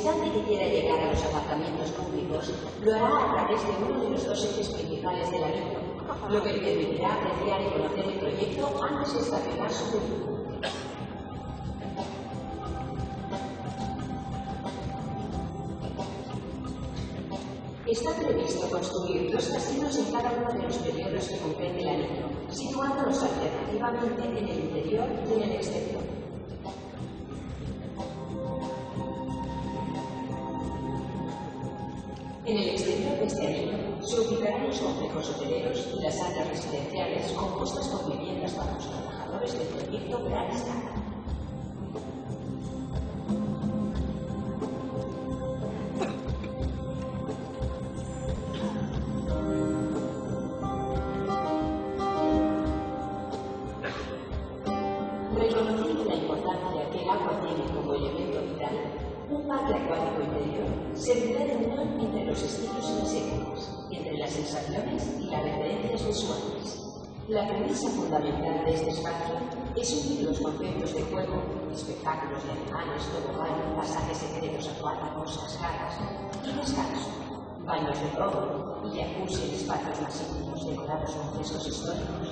visitante que quiera llegar a los apartamentos públicos lo hará a través de uno de los dos ejes principales del anillo, lo que le permitirá apreciar y conocer el proyecto antes de estacionar su vehículo. Está previsto construir 2 casinos en cada uno de los periodos que comprende el anillo, situándolos alternativamente en el interior y en el exterior. En el exterior de este anillo se ubicarán los complejos hoteleros y las áreas residenciales compuestas por viviendas para los trabajadores del proyecto Gran Escala. Reconociendo la importancia que el agua tiene como elemento vital, un parque acuático interior servirá de unión entre los estilos y las épocas, entre las sensaciones y las referencias visuales. La premisa fundamental de este espacio es unir los conceptos de juego, espectáculos de animales, tobogán, pasajes secretos acuáticos, cascadas y descanso, baños de robo y jacuzzi en espacios más íntimos decorados con frescos históricos.